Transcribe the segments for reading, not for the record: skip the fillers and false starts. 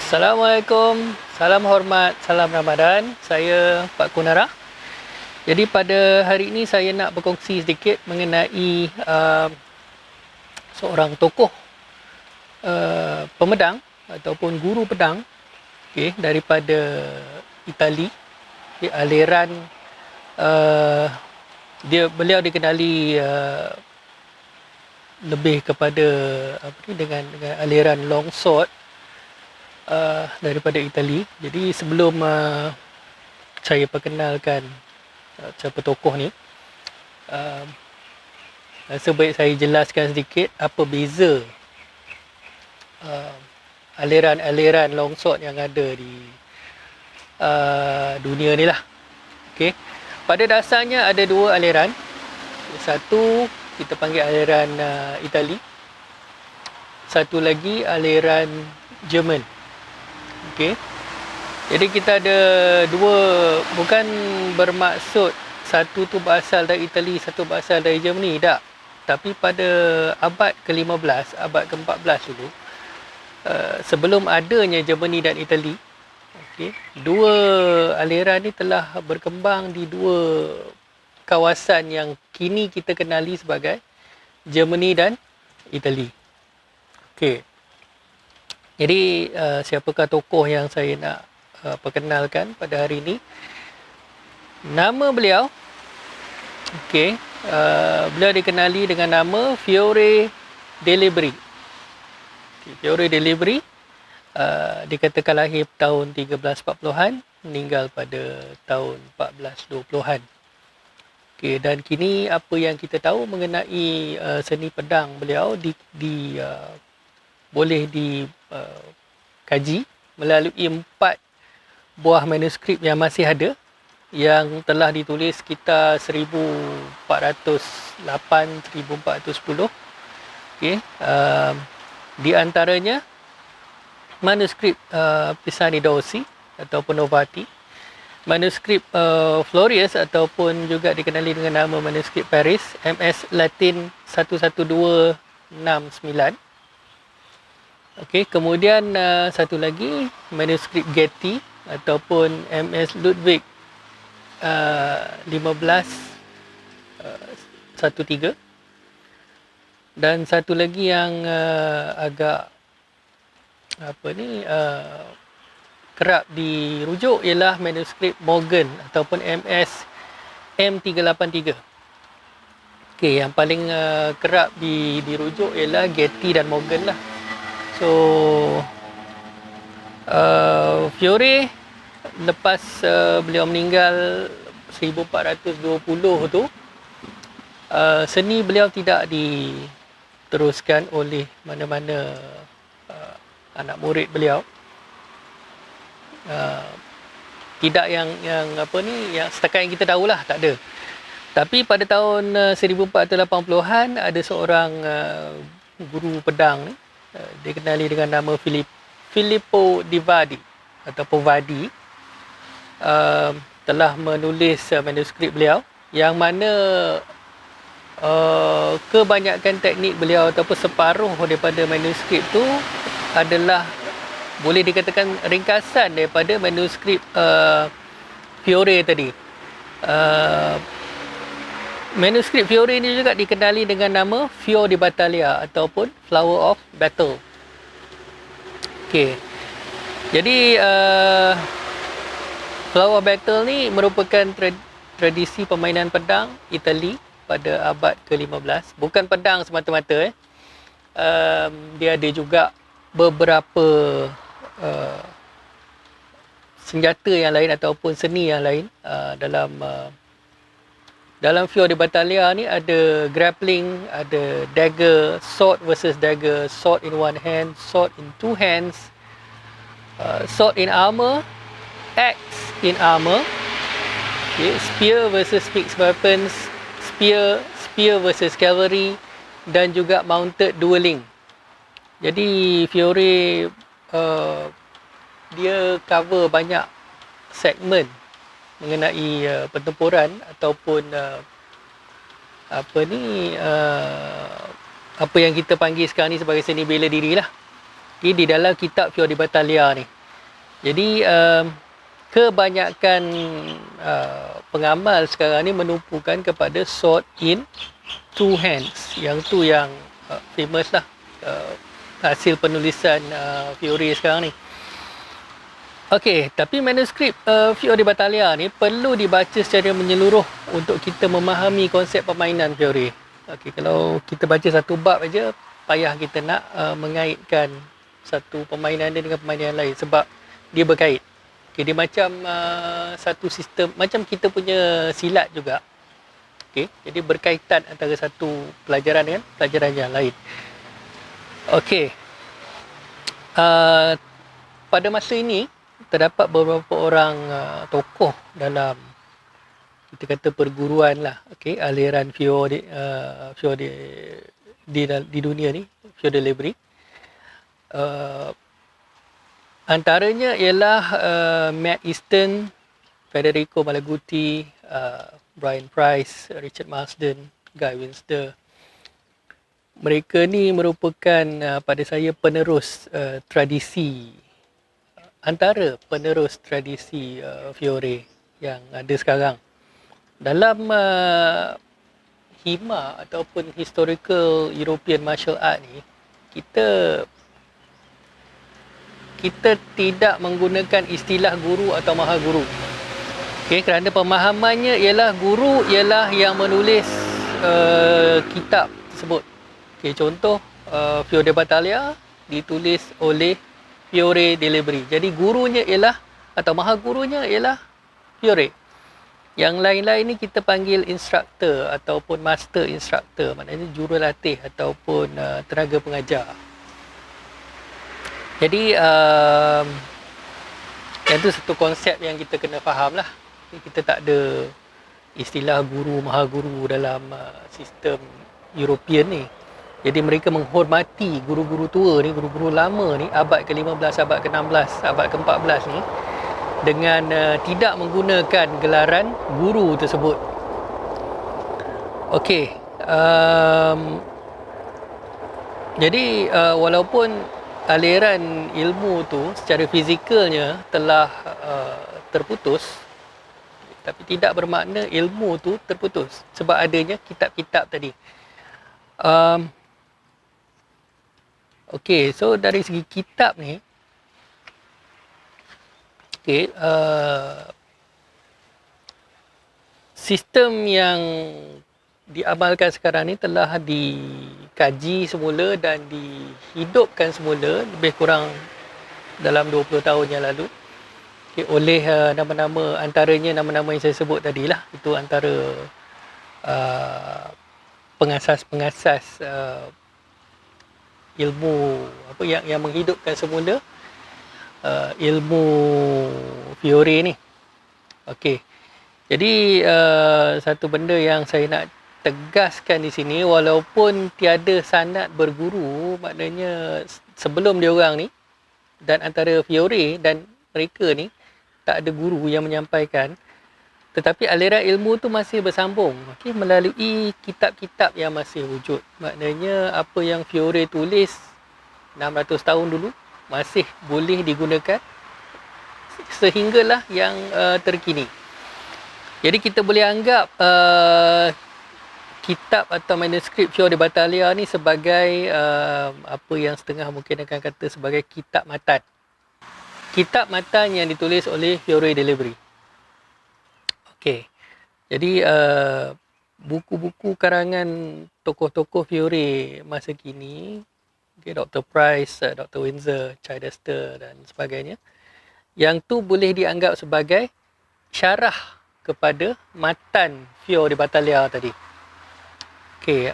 Assalamualaikum, salam hormat, salam Ramadan. Saya Pak Kunara. Jadi pada hari ini saya nak berkongsi sedikit mengenai seorang tokoh pemedang ataupun guru pedang, daripada Itali. Aliran beliau dikenali lebih kepada dengan aliran long sword daripada Itali. Jadi sebelum saya perkenalkan siapa tokoh ni, rasa baik saya jelaskan sedikit apa beza aliran-aliran longsword yang ada di dunia ni lah. Okey. Pada dasarnya ada dua aliran. Satu kita panggil aliran Itali. Satu lagi aliran Jerman. Okey. Jadi kita ada dua, bukan bermaksud satu tu berasal dari Itali, satu berasal dari Germany, tak. Tapi pada abad ke-15, abad ke-14 dulu, sebelum adanya Germany dan Itali, dua aliran ni telah berkembang di dua kawasan yang kini kita kenali sebagai Germany dan Itali. Okey. Jadi siapakah tokoh yang saya nak perkenalkan pada hari ini? Nama beliau, beliau dikenali dengan nama Fiore De Liberi. Fiore De Liberi dikatakan lahir tahun 1340-an, meninggal pada tahun 1420-an. Dan kini apa yang kita tahu mengenai seni pedang beliau boleh dikaji melalui 4 buah manuskrip yang masih ada, yang telah ditulis sekitar 1408-1410. Di antaranya manuskrip Pisani d'Ossi ataupun Novati, manuskrip Florius ataupun juga dikenali dengan nama manuskrip Paris, MS Latin 11269. Kemudian satu lagi manuskrip Getty ataupun MS Ludwig 1513. Dan satu lagi yang agak kerap dirujuk ialah manuskrip Morgan ataupun MS M383. Yang paling kerap dirujuk ialah Getty dan Morgan lah. So Fiore lepas beliau meninggal 1420 tu, seni beliau tidak diteruskan oleh mana-mana anak murid beliau. Tidak yang setakat yang kita tahulah, tak ada. Tapi pada tahun 1480-an ada seorang guru pedang ni, dikenali dengan nama Filippo di Vadi ataupun Vadi, telah menulis manuskrip beliau, yang mana kebanyakan teknik beliau ataupun separuh daripada manuskrip tu adalah boleh dikatakan ringkasan daripada manuskrip Fiore tadi. Manuskrip Fiore ini juga dikenali dengan nama Fior di Battaglia ataupun Flower of Battle. Jadi Flower of Battle ni merupakan tradisi permainan pedang Itali pada abad ke-15. Bukan pedang semata-mata. Dia ada juga beberapa senjata yang lain ataupun seni yang lain. Dalam Fior di Battaglia ni ada grappling, ada dagger, sword versus dagger, sword in one hand, sword in two hands, sword in armor, axe in armor, spear versus mixed weapons, spear versus cavalry, dan juga mounted dueling. Jadi Fiore dia cover banyak segmen mengenai pertempuran ataupun apa yang kita panggil sekarang ni sebagai seni bela diri lah. Di dalam kitab Fior di Battaglia ni. Jadi kebanyakan pengamal sekarang ni menumpukan kepada sword in two hands. Yang tu yang famous lah, hasil penulisan Fiore sekarang ni. Okey, tapi manuskrip Fiore Battaglia ni perlu dibaca secara menyeluruh untuk kita memahami konsep permainan Fiore. Okey, kalau kita baca satu bab aja, payah kita nak mengaitkan satu permainan dia dengan permainan yang lain sebab dia berkait. Okay, dia macam satu sistem, macam kita punya silat juga. Okay, jadi berkaitan antara satu pelajaran dengan pelajaran yang lain. Okay, pada masa ini terdapat beberapa orang tokoh dalam, kita kata, perguruan lah. Okay, aliran Fiore di dunia ni, Fiore Libri. Antaranya ialah Matt Easton, Federico Malaguti, Brian Price, Richard Marsden, Guy Winster. Mereka ni merupakan pada saya penerus tradisi, antara penerus tradisi Fiore yang ada sekarang. Dalam HEMA ataupun Historical European Martial Art ni, kita tidak menggunakan istilah guru atau maha guru. Okay, kerana pemahamannya ialah guru ialah yang menulis kitab tersebut. Okay, contoh Fiore Battaglia ditulis oleh Fiore de Libri. Jadi gurunya ialah, atau maha gurunya ialah Fiore. Yang lain-lain ni kita panggil instructor ataupun master instructor, maknanya jurulatih ataupun tenaga pengajar. Jadi yang tu satu konsep yang kita kena faham lah. Kita tak ada istilah guru, maha guru dalam sistem European ni. Jadi mereka menghormati guru-guru tua ni, guru-guru lama ni, abad ke-15, abad ke-16, abad ke-14 ni, dengan tidak menggunakan gelaran guru tersebut. Okey, jadi walaupun aliran ilmu tu secara fizikalnya telah terputus, tapi tidak bermakna ilmu tu terputus sebab adanya kitab-kitab tadi. Okey, so dari segi kitab ni, okey, sistem yang diamalkan sekarang ni telah dikaji semula dan dihidupkan semula lebih kurang dalam 20 tahun yang lalu, okay, oleh nama-nama, antaranya nama-nama yang saya sebut tadi lah. Itu antara pengasas-pengasas ilmu apa yang menghidupkan semula ilmu Fiore ni. Okey, jadi satu benda yang saya nak tegaskan di sini, walaupun tiada sanad berguru, maknanya sebelum dia orang ni dan antara Fiore dan mereka ni tak ada guru yang menyampaikan, tetapi aliran ilmu tu masih bersambung, okey, melalui kitab-kitab yang masih wujud. Maknanya apa yang Fiore tulis 600 tahun dulu masih boleh digunakan sehinggalah yang terkini. Jadi kita boleh anggap kitab atau manuskrip Fiore Battaglia ni sebagai apa yang setengah mungkin akan kata sebagai kitab matan. Kitab matan yang ditulis oleh Fiore de Libri. Okey. Jadi buku-buku karangan tokoh-tokoh Fiore masa kini, okay, Dr. Price, Dr. Windsor, Chichester dan sebagainya, yang tu boleh dianggap sebagai syarah kepada matan Fiore Battaglia tadi. Okey,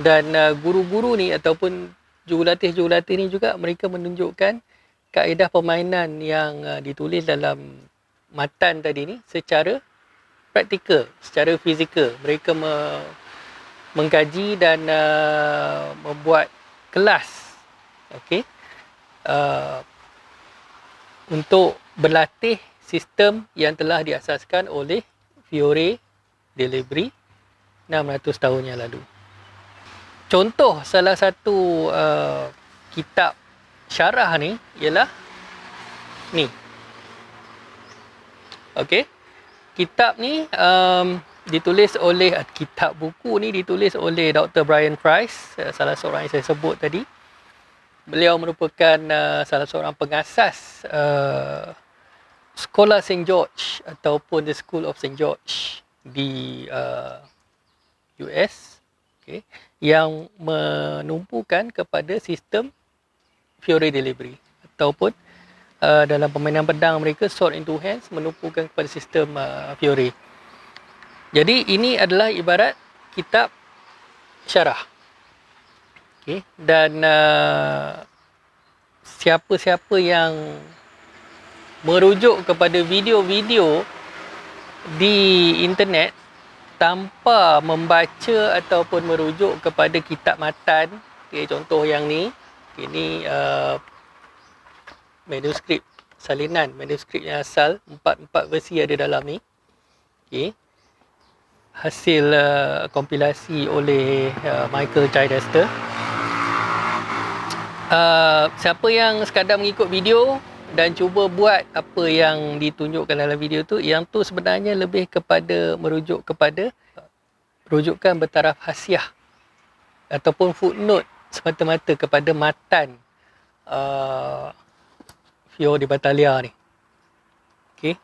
dan guru-guru ni ataupun jurulatih-jurulatih ni juga mereka menunjukkan kaedah permainan yang ditulis dalam matan tadi ni secara praktikal, secara fizikal. Mereka mengkaji dan membuat kelas, okey, untuk berlatih sistem yang telah diasaskan oleh Fiore de Libri 600 tahun yang lalu. Contoh salah satu kitab syarah ni ialah ni. Okey. Kitab ni ditulis oleh kitab buku ni ditulis oleh Dr. Brian Price, salah seorang yang saya sebut tadi. Beliau merupakan salah seorang pengasas Sekolah St. George ataupun The School of St. George di US, okay, yang menumpukan kepada sistem Fiore Delivery ataupun dalam permainan pedang mereka Sword in Two Hands menumpukan kepada sistem Fiore. Jadi ini adalah ibarat kitab syarah. Okay. Dan siapa-siapa yang merujuk kepada video-video di internet tanpa membaca ataupun merujuk kepada kitab matan, okay, contoh yang ni, okay, ni manuskrip salinan, manuskrip yang asal, 4 versi ada dalam ni, okay, hasil kompilasi oleh Michael Chichester. Siapa yang sekadar mengikut video dan cuba buat apa yang ditunjukkan dalam video tu, yang tu sebenarnya lebih kepada merujuk kepada rujukan bertaraf hasiah ataupun footnote semata-mata kepada matan Fior di Batalha ni. Okey.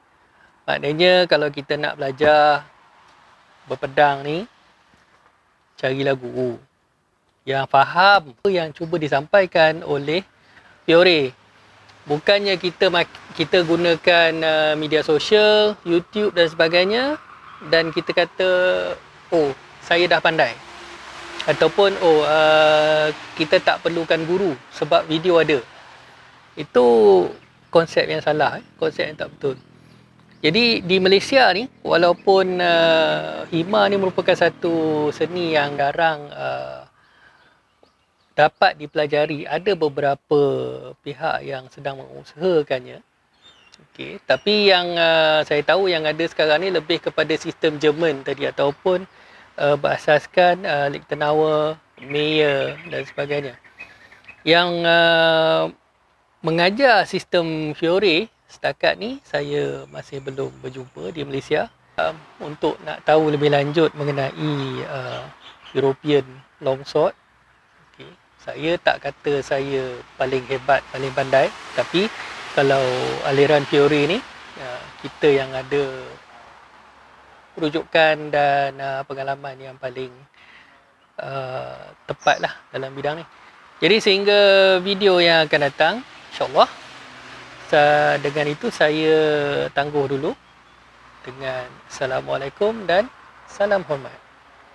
Maknanya kalau kita nak belajar berpedang ni, carilah guru yang faham apa yang cuba disampaikan oleh Fiore. Bukannya kita gunakan media sosial, YouTube dan sebagainya, dan kita kata, oh, saya dah pandai. Ataupun, oh, kita tak perlukan guru sebab video ada. Itu konsep yang salah, konsep yang tak betul. Jadi di Malaysia ni, walaupun hima ni merupakan satu seni yang jarang dapat dipelajari, ada beberapa pihak yang sedang mengusahakannya. Okey, tapi yang saya tahu yang ada sekarang ni lebih kepada sistem Jerman tadi ataupun berasaskan Lichtenauer, Mayer dan sebagainya. Yang mengajar sistem Fiore setakat ni saya masih belum berjumpa di Malaysia. Untuk nak tahu lebih lanjut mengenai European longsword, saya tak kata saya paling hebat, paling pandai, tapi kalau aliran Fiore ni, kita yang ada rujukan dan pengalaman yang paling tepat lah dalam bidang ni. Jadi sehingga video yang akan datang, insyaAllah, dengan itu saya tangguh dulu dengan Assalamualaikum dan salam hormat.